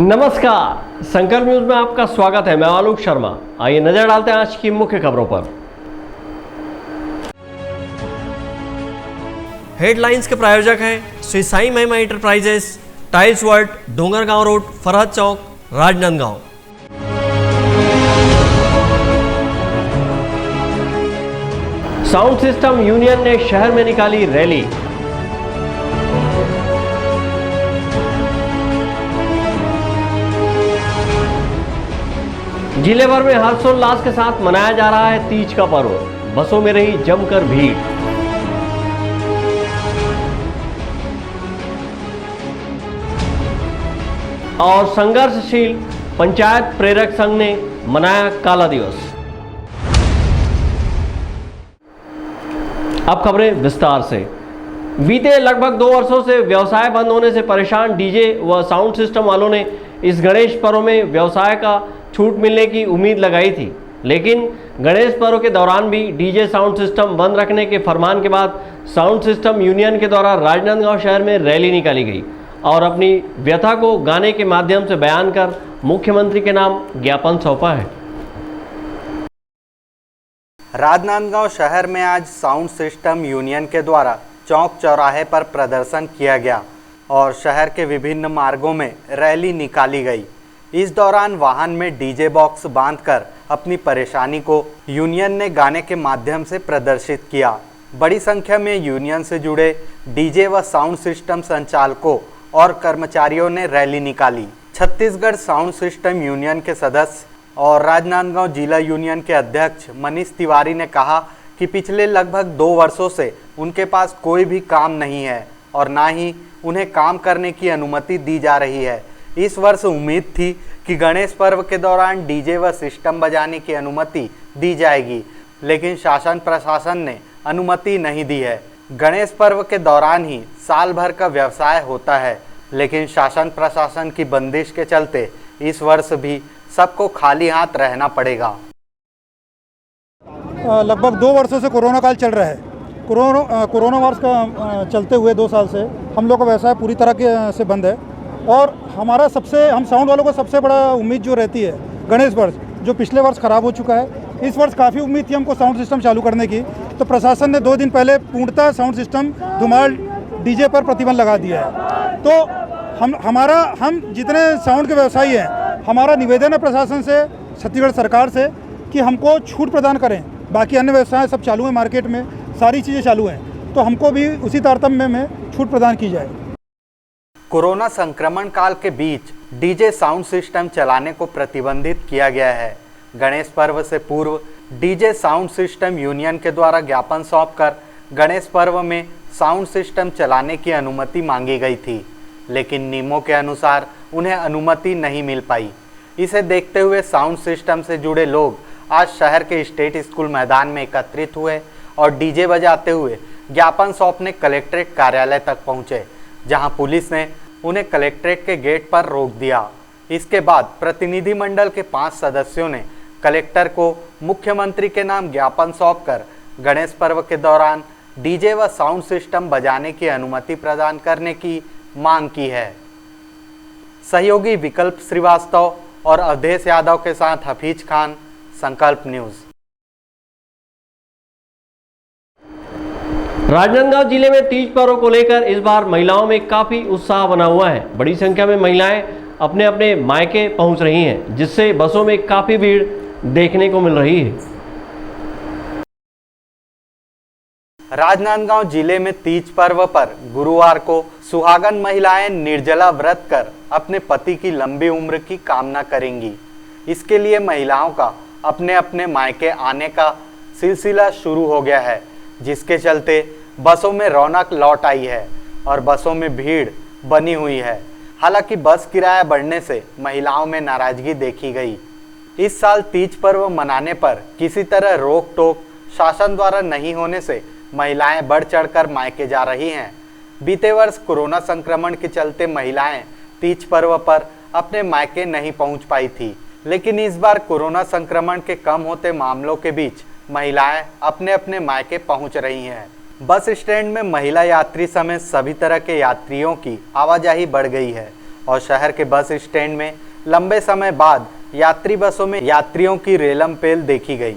नमस्कार, संकल्प न्यूज में आपका स्वागत है। मैं आलोक शर्मा। आइए नजर डालते हैं आज की मुख्य खबरों पर। हेडलाइंस के प्रायोजक हैं Shri Sai Mahima enterprises, tiles world, Dongargaon road, Farhad Chowk, Rajnandgaon. Sound system union ने शहर में निकाली रैली। जिले भर में हर्षोल्लास के साथ मनाया जा रहा है तीज का पर्व। बसों में रही जमकर भीड़। और संघर्षशील पंचायत प्रेरक संघ ने मनाया काला दिवस। अब खबरें विस्तार से। बीते लगभग 2 वर्षों से व्यवसाय बंद होने से परेशान डीजे व साउंड सिस्टम वालों ने इस गणेश पर्व में व्यवसाय का छूट मिलने की उम्मीद लगाई थी, लेकिन गणेश पर्व के दौरान भी डीजे साउंड सिस्टम बंद रखने के फरमान के बाद साउंड सिस्टम यूनियन के द्वारा राजनांदगांव शहर में रैली निकाली गई और अपनी व्यथा को गाने के माध्यम से बयान कर मुख्यमंत्री के नाम ज्ञापन सौंपा है। राजनांदगांव शहर में आज साउंड सिस्टम यूनियन के द्वारा चौक चौराहे पर प्रदर्शन किया गया और शहर के विभिन्न मार्गों में रैली निकाली गई। इस दौरान वाहन में डीजे बॉक्स बांधकर अपनी परेशानी को यूनियन ने गाने के माध्यम से प्रदर्शित किया। बड़ी संख्या में यूनियन से जुड़े डीजे व साउंड सिस्टम संचालकों और कर्मचारियों ने रैली निकाली। छत्तीसगढ़ साउंड सिस्टम यूनियन के सदस्य और राजनांदगांव जिला यूनियन के अध्यक्ष मनीष तिवारी ने कहा कि पिछले लगभग 2 वर्षों से उनके पास कोई भी काम नहीं है और ना ही उन्हें काम करने की अनुमति दी जा रही है। इस वर्ष उम्मीद थी कि गणेश पर्व के दौरान डीजे व सिस्टम बजाने की अनुमति दी जाएगी, लेकिन शासन प्रशासन ने अनुमति नहीं दी है। गणेश पर्व के दौरान ही साल भर का व्यवसाय होता है, लेकिन शासन प्रशासन की बंदिश के चलते इस वर्ष भी सबको खाली हाथ रहना पड़ेगा। लगभग 2 वर्षों से कोरोना काल चल रहा है। कोरोना वायरस का चलते हुए 2 साल से हम लोग का व्यवसाय पूरी तरह से बंद है और हम साउंड वालों को सबसे बड़ा उम्मीद जो रहती है गणेश वर्ष, जो पिछले वर्ष ख़राब हो चुका है। इस वर्ष काफ़ी उम्मीद थी हमको साउंड सिस्टम चालू करने की, तो प्रशासन ने 2 दिन पहले पूर्णतः साउंड सिस्टम धुमाल डीजे पर प्रतिबंध लगा दिया है। तो हम जितने साउंड के व्यवसायी हैं, हमारा निवेदन है प्रशासन से, छत्तीसगढ़ सरकार से कि हमको छूट प्रदान करें। बाकी अन्य व्यवसाय सब चालू हैं, मार्केट में सारी चीज़ें चालू हैं, तो हमको भी उसी तारतम्य में छूट प्रदान की जाए। कोरोना संक्रमण काल के बीच डीजे साउंड सिस्टम चलाने को प्रतिबंधित किया गया है। गणेश पर्व से पूर्व डीजे साउंड सिस्टम यूनियन के द्वारा ज्ञापन सौंपकर गणेश पर्व में साउंड सिस्टम चलाने की अनुमति मांगी गई थी, लेकिन नियमों के अनुसार उन्हें अनुमति नहीं मिल पाई। इसे देखते हुए साउंड सिस्टम से जुड़े लोग आज शहर के स्टेट स्कूल मैदान में एकत्रित हुए और डीजे बजाते हुए ज्ञापन सौंपने कलेक्ट्रेट कार्यालय तक पहुंचे, जहां पुलिस ने उन्हें कलेक्ट्रेट के गेट पर रोक दिया। इसके बाद प्रतिनिधिमंडल के 5 सदस्यों ने कलेक्टर को मुख्यमंत्री के नाम ज्ञापन सौंपकर गणेश पर्व के दौरान डीजे व साउंड सिस्टम बजाने की अनुमति प्रदान करने की मांग की है। सहयोगी विकल्प श्रीवास्तव और अवधेश यादव के साथ हफीज खान, संकल्प न्यूज। राजनांदगांव जिले में तीज पर्व को लेकर इस बार महिलाओं में काफी उत्साह बना हुआ है। बड़ी संख्या में महिलाएं अपने अपने मायके पहुंच रही हैं, जिससे बसों में काफी भीड़ देखने को मिल रही है। राजनांदगांव जिले में तीज पर्व पर गुरुवार को सुहागन महिलाएं निर्जला व्रत कर अपने पति की लंबी उम्र की कामना करेंगी। इसके लिए महिलाओं का अपने अपने मायके आने का सिलसिला शुरू हो गया है, जिसके चलते बसों में रौनक लौट आई है और बसों में भीड़ बनी हुई है। हालांकि बस किराया बढ़ने से महिलाओं में नाराजगी देखी गई। इस साल तीज पर्व मनाने पर किसी तरह रोक टोक शासन द्वारा नहीं होने से महिलाएं बढ़ चढ़कर मायके जा रही हैं। बीते वर्ष कोरोना संक्रमण के चलते महिलाएं तीज पर्व पर अपने मायके नहीं पहुंच पाई थी, लेकिन इस बार कोरोना संक्रमण के कम होते मामलों के बीच महिलाएं अपने अपने मायके पहुंच रही हैं। बस स्टैंड में महिला यात्री समेत सभी तरह के यात्रियों की आवाजाही बढ़ गई है और शहर के बस स्टैंड में लंबे समय बाद यात्री बसों में यात्रियों की रेलम पेल देखी गई।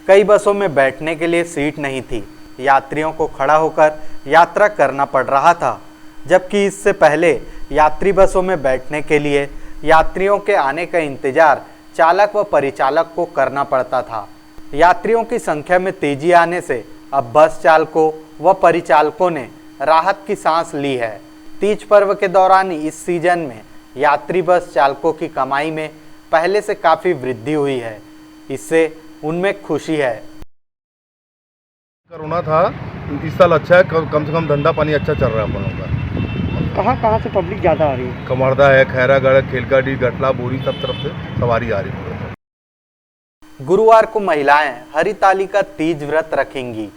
कई बसों में बैठने के लिए सीट नहीं थी, यात्रियों को खड़ा होकर यात्रा करना पड़ रहा था, जबकि इससे पहले यात्री बसों में बैठने के लिए यात्रियों के आने का इंतजार चालक व परिचालक को करना पड़ता था। यात्रियों की संख्या में तेजी आने से अब बस चालकों व परिचालकों ने राहत की सांस ली है। तीज पर्व के दौरान इस सीजन में यात्री बस चालकों की कमाई में पहले से काफ़ी वृद्धि हुई है, इससे उनमें खुशी है। कोरोना था, इस साल अच्छा है, कम से कम धंधा पानी अच्छा चल रहा है अपन लोग का। कहाँ से पब्लिक ज़्यादा आ रही है? कमरदा है, खैरागढ़, खेलकाडी, गटला, बोरी, सब तरफ से सवारी आ रही है। गुरुवार को महिलाएं हरिताली का तीज व्रत रखेंगी।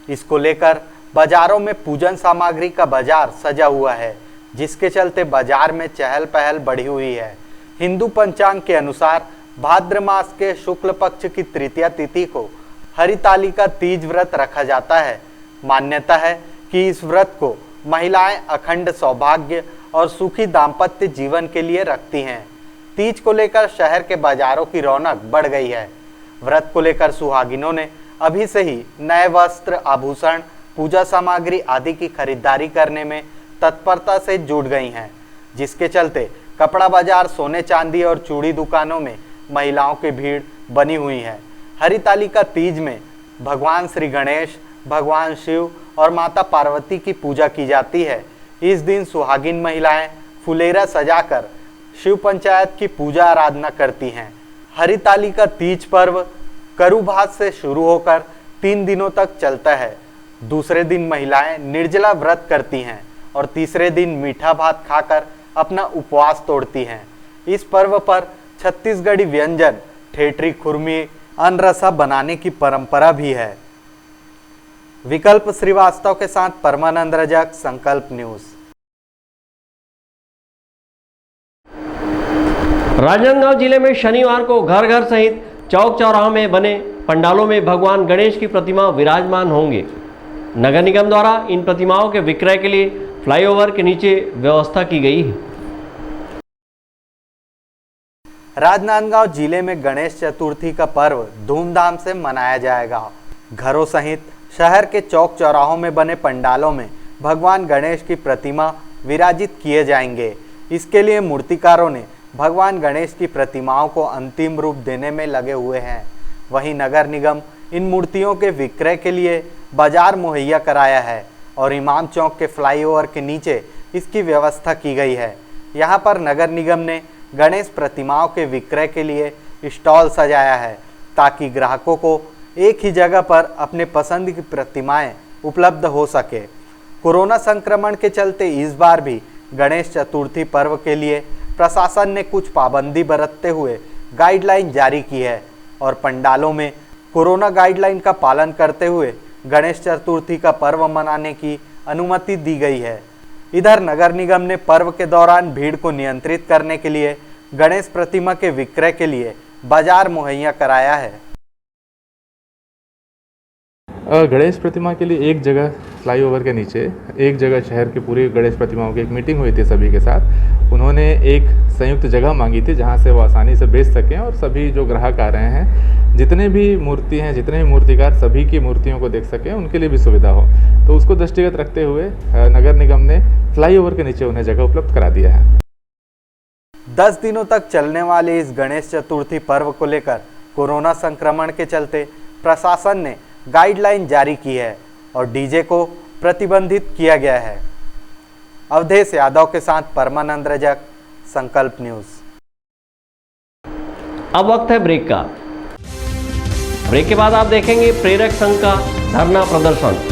इसको लेकर बाजारों में पूजन सामग्री का बाजार सजा हुआ है, जिसके चलते बाजार में चहल पहल बढ़ी हुई है। हिंदू पंचांग के अनुसार भाद्र मास के शुक्ल पक्ष की तृतीया तिथि को हरिताली का तीज व्रत रखा जाता है। मान्यता है कि इस व्रत को महिलाएं अखंड सौभाग्य और सुखी दाम्पत्य जीवन के लिए रखती हैं। तीज को लेकर शहर के बाजारों की रौनक बढ़ गई है। व्रत को लेकर सुहागिनों ने अभी से ही नए वस्त्र, आभूषण, पूजा सामग्री आदि की खरीदारी करने में तत्परता से जुट गई हैं, जिसके चलते कपड़ा बाजार, सोने चांदी और चूड़ी दुकानों में महिलाओं की भीड़ बनी हुई है। हरिताली का तीज में भगवान श्री गणेश, भगवान शिव और माता पार्वती की पूजा की जाती है। इस दिन सुहागिन महिलाएं फुलेरा सजाकर शिव पंचायत की पूजा आराधना करती हैं। हरिताली का तीज पर्व करु भात से शुरू होकर 3 दिनों तक चलता है। दूसरे दिन महिलाएं निर्जला व्रत करती हैं और तीसरे दिन मीठा भात खाकर अपना उपवास तोड़ती हैं। इस पर्व पर छत्तीसगढ़ी व्यंजन ठेठरी, खुरमी, अनरसा बनाने की परंपरा भी है। विकल्प श्रीवास्तव के साथ परमानंद रजक, संकल्प न्यूज। राजनांदगांव जिले में शनिवार को घर घर सहित चौक चौराहों में बने पंडालों में भगवान गणेश की प्रतिमा विराजमान होंगे। नगर निगम द्वारा इन प्रतिमाओं के विक्रय के लिए फ्लाईओवर के नीचे व्यवस्था की गई है। राजनांदगांव जिले में गणेश चतुर्थी का पर्व धूमधाम से मनाया जाएगा। घरों सहित शहर के चौक चौराहों में बने पंडालों में भगवान गणेश की प्रतिमा विराजित किए जाएंगे। इसके लिए मूर्तिकारों ने भगवान गणेश की प्रतिमाओं को अंतिम रूप देने में लगे हुए हैं। वहीं नगर निगम इन मूर्तियों के विक्रय के लिए बाजार मुहैया कराया है और इमाम चौक के फ्लाईओवर के नीचे इसकी व्यवस्था की गई है। यहाँ पर नगर निगम ने गणेश प्रतिमाओं के विक्रय के लिए स्टॉल सजाया है, ताकि ग्राहकों को एक ही जगह पर अपने पसंद की प्रतिमाएं उपलब्ध हो सके। कोरोना संक्रमण के चलते इस बार भी गणेश चतुर्थी पर्व के लिए प्रशासन ने कुछ पाबंदी बरतते हुए गाइडलाइन जारी की है और पंडालों में कोरोना गाइडलाइन का पालन करते हुए गणेश चतुर्थी का पर्व मनाने की अनुमति दी गई है। इधर नगर निगम ने पर्व के दौरान भीड़ को नियंत्रित करने के लिए गणेश प्रतिमा के विक्रय के लिए बाजार मुहैया कराया है। गणेश प्रतिमा के लिए एक जगह फ्लाईओवर के नीचे, एक जगह शहर के पूरे गणेश प्रतिमाओं की एक मीटिंग हुई थी सभी के साथ। उन्होंने एक संयुक्त जगह मांगी थी जहां से वो आसानी से बेच सकें और सभी जो ग्राहक आ रहे हैं, जितने भी मूर्ति हैं, जितने भी मूर्तिकार, सभी की मूर्तियों को देख सकें, उनके लिए भी सुविधा हो। तो उसको दृष्टिगत रखते हुए नगर निगम ने फ्लाईओवर के नीचे उन्हें जगह उपलब्ध करा दिया है। 10 दिनों तक चलने वाले इस गणेश चतुर्थी पर्व को लेकर कोरोना संक्रमण के चलते प्रशासन ने गाइडलाइन जारी की है और डीजे को प्रतिबंधित किया गया है। अवधेश यादव के साथ परमानंद रजक, संकल्प न्यूज। अब वक्त है ब्रेक का। ब्रेक के बाद आप देखेंगे प्रेरक संघ का धरना प्रदर्शन।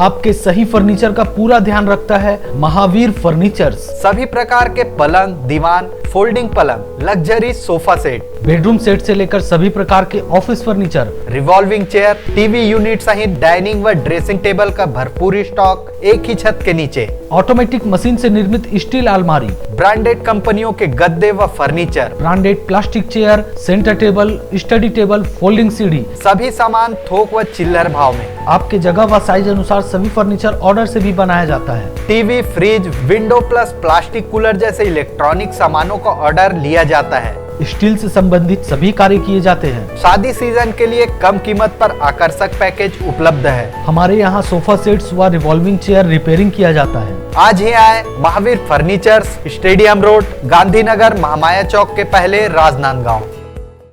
आपके सही फर्नीचर का पूरा ध्यान रखता है महावीर फर्नीचर्स। सभी प्रकार के पलंग, दीवान, फोल्डिंग पलंग, luxury sofa set, bedroom set से लेकर सभी प्रकार के office furniture, revolving chair, TV unit सहित डाइनिंग व ड्रेसिंग टेबल का भरपूर स्टॉक एक ही छत के नीचे। ऑटोमेटिक मशीन से निर्मित स्टील अलमारी, ब्रांडेड कंपनियों के गद्दे व furniture, branded plastic chair, centre table, study table, folding सीढ़ी, सभी सामान थोक व चिल्लर भाव में। आपके जगह व साइज अनुसार सभी फर्नीचर ऑर्डर से भी बनाया जाता है। TV, fridge, window plus plastic cooler जैसे इलेक्ट्रॉनिक सामानों का ऑर्डर लिया जाता है। स्टील से संबंधित सभी कार्य किए जाते हैं। शादी सीजन के लिए कम कीमत पर आकर्षक पैकेज उपलब्ध है। हमारे यहाँ सोफा सेट्स व रिवॉल्विंग चेयर रिपेयरिंग किया जाता है। आज ही आए Mahavir furnitures, stadium road, Gandhinagar, Mahamaya Chowk के पहले, राजनांदगांव।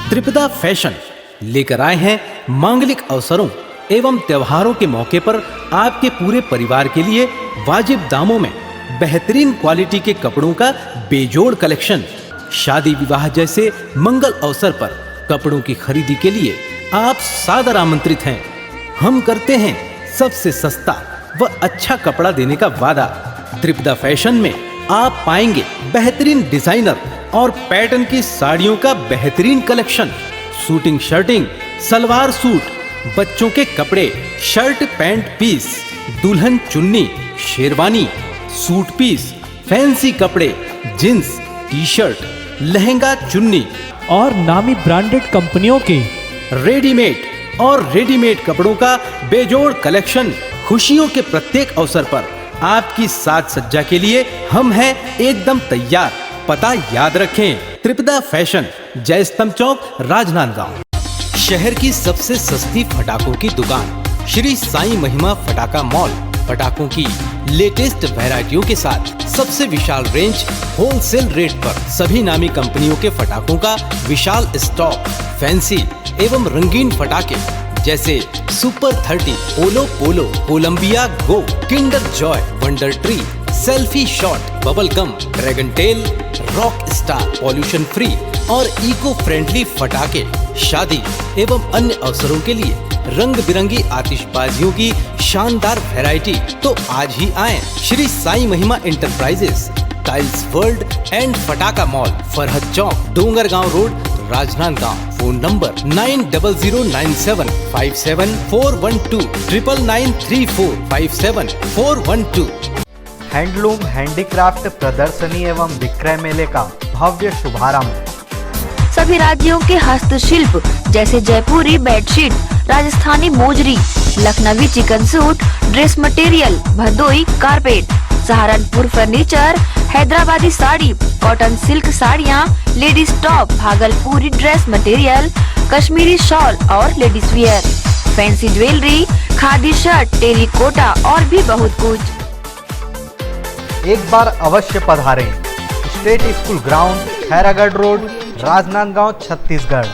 त्रिपदा फैशन लेकर आए हैं मांगलिक अवसरों एवं त्योहारों के मौके पर आपके पूरे परिवार के लिए वाजिब दामों में बेहतरीन क्वालिटी के कपड़ों का बेजोड़ कलेक्शन। शादी विवाह जैसे मंगल अवसर पर कपड़ों की खरीदी के लिए आप सादर आमंत्रित हैं। हम करते हैं सबसे सस्ता व अच्छा कपड़ा देने का वादा। त्रिपदा फैशन में आप पाएंगे बेहतरीन डिजाइनर और पैटर्न की साड़ियों का बेहतरीन collection, suiting shirting, salwar suit, बच्चों के कपड़े, शर्ट पैंट पीस, दुल्हन चुन्नी, शेरवानी, सूट पीस, फैंसी कपड़े, जींस, टी शर्ट, लहंगा चुन्नी और नामी ब्रांडेड कंपनियों के रेडीमेड कपड़ों का बेजोड़ कलेक्शन। खुशियों के प्रत्येक अवसर पर आपकी साज सज्जा के लिए हम हैं एकदम तैयार। पता याद रखें, त्रिपदा फैशन, जय स्तंभ चौक, राजनांदगांव। शहर की सबसे सस्ती फटाकों की दुकान श्री साईं महिमा फटाका मॉल। पटाखों की लेटेस्ट वैरायटियों के साथ सबसे विशाल रेंज, होलसेल रेट पर सभी नामी कंपनियों के फटाकों का विशाल स्टॉक। फैंसी एवं रंगीन फटाके जैसे super 30, Olo Polo, Columbia go, Kinder Joy, wonder tree, selfie shot, bubble gum, dragon tail, rock star, pollution free और इको फ्रेंडली फटाके। शादी एवं अन्य अवसरों के लिए रंग बिरंगी आतिशबाजियों की शानदार वैरायटी। तो आज ही आएं Shri Sai Mahima enterprises, tiles world and फटाका mall, Farhad Chowk, Dongargaon road, Rajnandgaon. Phone number 9007575412, 9934575412। Handloom handicraft प्रदर्शनी एवं विक्रय मेले का भव्य शुभारंभ। सभी राज्यों के हस्तशिल्प जैसे Jaipuri bedsheet, Rajasthani mojari, Lucknowi chikan suit, dress material, Bhadohi carpet, Saharanpur furniture, Hyderabadi sari, cotton silk साड़ियाँ, ladies top, Bhagalpuri dress material, Kashmiri shawl और ladies wear, fancy jewellery, khadi shirt, terracotta और भी बहुत कुछ। एक बार अवश्य पधारें। State school ground, Khairagarh road, Rajnandgaon, Chhattisgarh.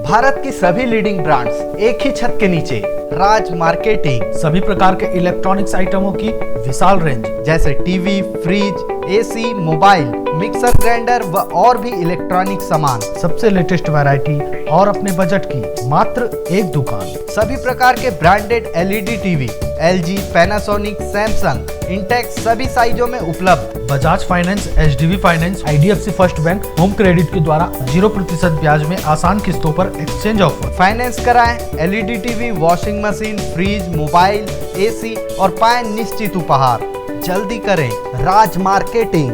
Bharat की सभी लीडिंग ब्रांड्स एक ही छत के नीचे, राज मार्केटिंग। सभी प्रकार के इलेक्ट्रॉनिक्स आइटमों की विशाल रेंज जैसे TV, fridge, AC, mobile, mixer grinder व और भी इलेक्ट्रॉनिक सामान। सबसे लेटेस्ट वैरायटी और अपने बजट की मात्र एक दुकान। सभी प्रकार के branded LED TV, LG, Panasonic, Samsung, Intex सभी साइजों में उपलब्ध। Bajaj finance, HDB finance, IDFC first bank, home credit के द्वारा 0% ब्याज में आसान किस्तों पर एक्सचेंज ऑफर। फाइनेंस कराएं LED TV, washing machine, fridge, mobile, AC और पाएं निश्चित उपहार। जल्दी करें। राज मार्केटिंग,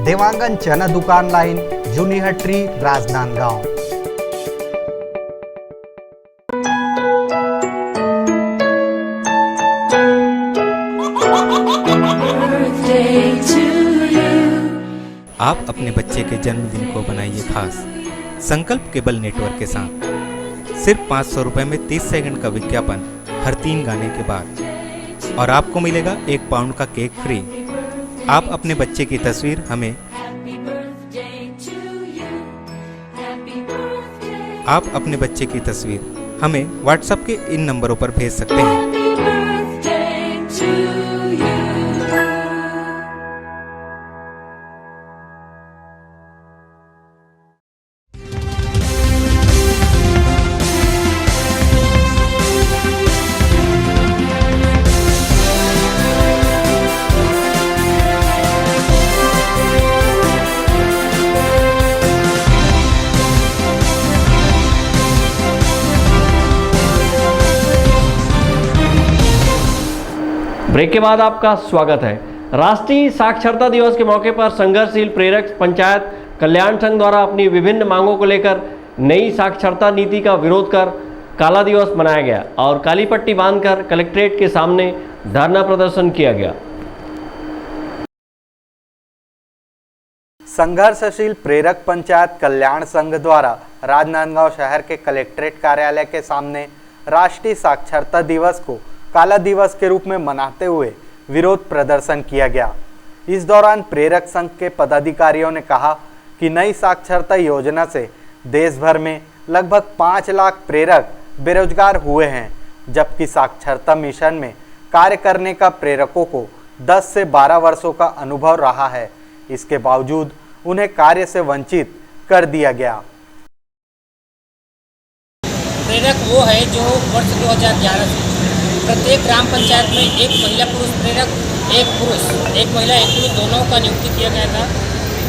देवांगन चना दुकान लाइन, जूनीहट्री, राजनांदगांव। आप अपने बच्चे के जन्मदिन को बनाइए खास संकल्प केबल नेटवर्क के साथ। सिर्फ 500 रुपये में 30 सेकंड का विज्ञापन हर 3 गाने के बाद और आपको मिलेगा 1 पाउंड का केक फ्री। आप अपने बच्चे की तस्वीर हमें व्हाट्सएप के इन नंबरों पर भेज सकते हैं। ब्रेक के बाद आपका स्वागत है। राष्ट्रीय साक्षरता दिवस के मौके पर संघर्षशील प्रेरक पंचायत कल्याण संघ द्वारा अपनी विभिन्न मांगों को लेकर नई साक्षरता नीति का विरोध कर काला दिवस मनाया गया और काली पट्टी बांधकर कलेक्ट्रेट के सामने धरना प्रदर्शन किया गया। संघर्षशील प्रेरक पंचायत कल्याण संघ द्वारा राजनांदगांव शहर के कलेक्ट्रेट कार्यालय के सामने राष्ट्रीय साक्षरता दिवस को काला दिवस के रूप में मनाते हुए विरोध प्रदर्शन किया गया। इस दौरान प्रेरक संघ के पदाधिकारियों ने कहा कि नई साक्षरता योजना से देश भर में लगभग 5 लाख प्रेरक बेरोजगार हुए हैं, जबकि साक्षरता मिशन में कार्य करने का प्रेरकों को 10 से 12 वर्षों का अनुभव रहा है। इसके बावजूद उन्हें कार्य से वंचित कर दिया गया। प्रेरक वो है जो वर्ष 2011 से प्रत्येक ग्राम पंचायत में एक महिला पुरुष प्रेरक, एक महिला एक पुरुष दोनों का नियुक्ति किया गया था।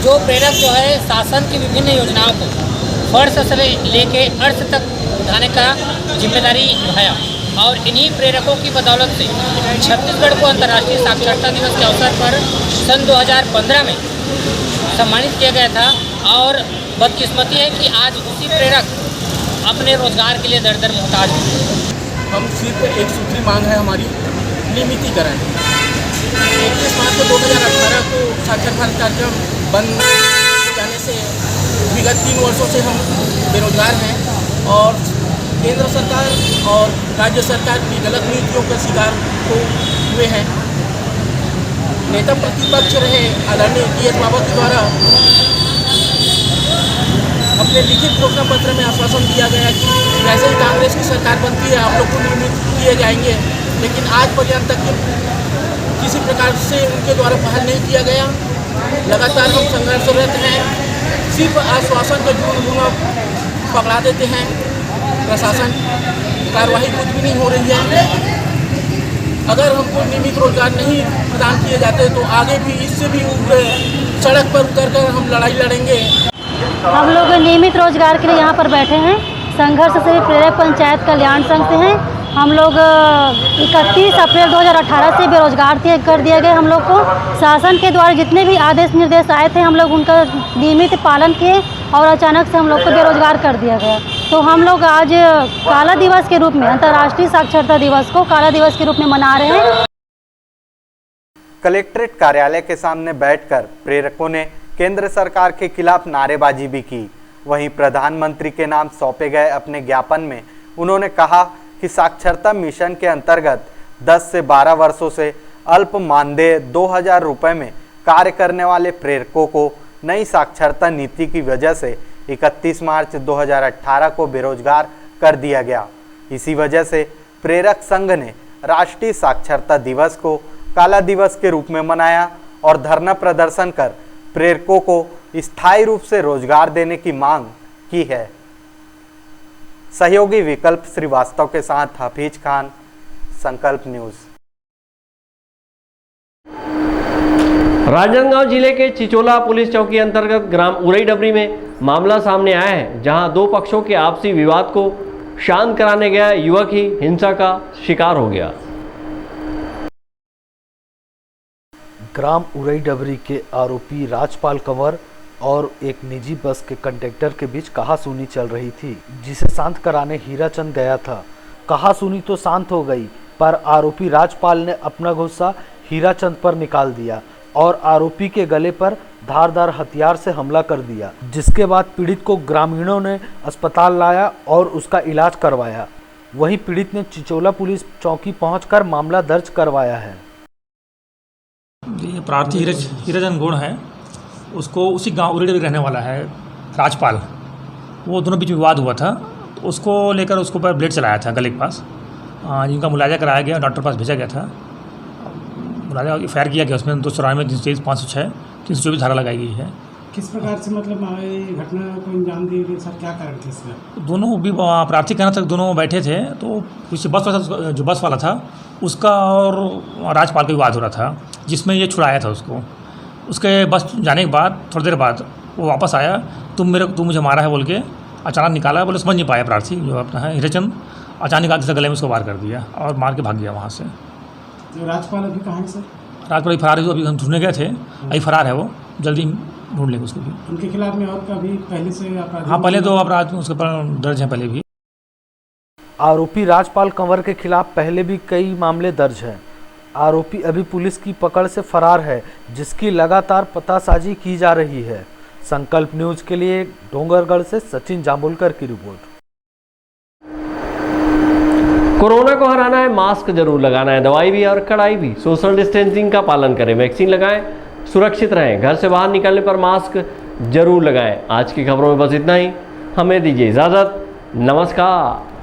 जो प्रेरक जो है शासन की विभिन्न योजनाओं को फर्श से लेके अर्थ तक उठाने का जिम्मेदारी निभाया और इन्हीं प्रेरकों की बदौलत से छत्तीसगढ़ को अंतर्राष्ट्रीय साक्षरता दिवस के अवसर पर सन 2015 में सम्मानित किया गया था। और बदकिस्मती है कि आज उसी प्रेरक अपने रोजगार के लिए दर दर मोहताज हैं। हम सिर्फ एक सूत्री मांग है हमारी, नियमितीकरण। 31 मार्च 2018 को साक्षर भारत कार्यक्रम बंद हो जाने से विगत 3 वर्षों से हम बेरोजगार हैं और केंद्र सरकार और राज्य सरकार की गलत नीतियों का शिकार हुए हैं। नेता प्रतिपक्ष रहे आदरणीय टी.एस. बाबा के द्वारा अपने लिखित घोषणा पत्र में आश्वासन दिया गया कि वैसे ही कांग्रेस की सरकार बनती है आप लोग को नियमित किए जाएंगे, लेकिन आज पर्यंत तक किसी प्रकार से उनके द्वारा पहल नहीं किया गया। लगातार हम संघर्षरत हैं, सिर्फ आश्वासन का जुर्म पकड़ा देते हैं, प्रशासन कार्रवाई कुछ भी नहीं हो रही है। अगर हमको नियमित रोजगार नहीं प्रदान किए जाते तो आगे भी इससे भी सड़क पर उतरकर हम लड़ाई लड़ेंगे। हम लोग नियमित रोजगार के लिए यहाँ पर बैठे हैं। संघर्ष से प्रेरक पंचायत कल्याण संघ से हैं। हम लोग 31 अप्रैल 2018 से बेरोजगार कर दिया गया। हम लोग को शासन के द्वारा जितने भी आदेश निर्देश आए थे हम लोग उनका नियमित पालन किए और अचानक से हम लोग को बेरोजगार कर दिया गया। तो हम लोग आज काला दिवस के रूप में, अंतर्राष्ट्रीय साक्षरता दिवस को काला दिवस के रूप में मना रहे हैं। कलेक्ट्रेट कार्यालय के सामने बैठकर प्रेरकों ने केंद्र सरकार के खिलाफ नारेबाजी भी की। वहीं प्रधानमंत्री के नाम सौंपे गए अपने ज्ञापन में उन्होंने कहा कि साक्षरता मिशन के अंतर्गत 10 से 12 वर्षों से अल्प मानदेय 2000 रुपये में कार्य करने वाले प्रेरकों को नई साक्षरता नीति की वजह से 31 मार्च 2018 को बेरोजगार कर दिया गया। इसी वजह से प्रेरक संघ ने राष्ट्रीय साक्षरता दिवस को काला दिवस के रूप में मनाया और धरना प्रदर्शन कर प्रेरकों को स्थायी रूप से रोजगार देने की मांग की है। सहयोगी विकल्प श्रीवास्तव के साथ हफीज खान, संकल्प न्यूज। राजनांदगांव जिले के चिचोला पुलिस चौकी अंतर्गत ग्राम उरई डबरी में मामला सामने आया है, जहां दो पक्षों के आपसी विवाद को शांत कराने गया युवक ही हिंसा का शिकार हो गया। ग्राम उरई डबरी के आरोपी राजपाल कंवर और एक निजी बस के कंडक्टर के बीच कहासुनी चल रही थी, जिसे शांत कराने हीराचंद गया था। कहासुनी तो शांत हो गई, पर आरोपी राजपाल ने अपना गुस्सा हीराचंद पर निकाल दिया और आरोपी के गले पर धारदार हथियार से हमला कर दिया, जिसके बाद पीड़ित को ग्रामीणों ने अस्पताल लाया और उसका इलाज करवाया। वहीं पीड़ित ने चिचोला पुलिस चौकी पहुंचकर मामला दर्ज करवाया है। प्रार्थी हीराचंद गौड़ है, उसको उसी गांव उरई डबरी रहने वाला है राजपाल। वो दोनों बीच विवाद हुआ था, उसको लेकर उसको ऊपर ब्लेड चलाया था गले के पास, जिनका मुलाजा कराया गया, डॉक्टर पास भेजा गया था। मुलाजा फायर किया गया, उसमें 294, 323, 506, 324 धारा लगाई गई है। किस प्रकार से मतलब घटना को अंजाम दी गई सर, क्या कारण थे इसमें? दोनों भी प्रार्थी कहना तक दोनों बैठे थे, तो कुछ बस वाला जो बस वाला था उसका और राजपाल का विवाद हो रहा था, जिसमें ये छुड़ाया था उसको। उसके बस जाने के बाद थोड़ी देर बाद वो वापस आया, तुम मुझे मारा है बोल के अचानक निकाला। बोले समझ नहीं पाया प्रार्थी जो अपना है हीराचंद, अचानक आगे से गले में उसको वार कर दिया और मार के भाग गया वहाँ से। जो राजपाल अभी कहाँ है सर? राजपाल अभी फरार है, अभी हम ढूंढने गए थे, अभी फरार है वो, जल्दी ढूंढ लेंगे उसको भी। उनके खिलाफ में और कभी पहले से अपराध? हाँ, पहले तो अपराध उसके ऊपर दर्ज है पहले भी। आरोपी राजपाल कंवर के खिलाफ पहले भी कई मामले दर्ज हैं। आरोपी अभी पुलिस की पकड़ से फरार है, जिसकी लगातार पतासाजी की जा रही है। संकल्प न्यूज के लिए डोंगरगढ़ से सचिन जांबुलकर की रिपोर्ट। कोरोना को हराना है, मास्क जरूर लगाना है, दवाई भी और कड़ाई भी। सोशल डिस्टेंसिंग का पालन करें, वैक्सीन लगाएं, सुरक्षित रहें, घर से बाहर निकलने पर मास्क जरूर लगाएं। आज की खबरों में बस इतना ही, हमें दीजिए इजाजत, नमस्कार।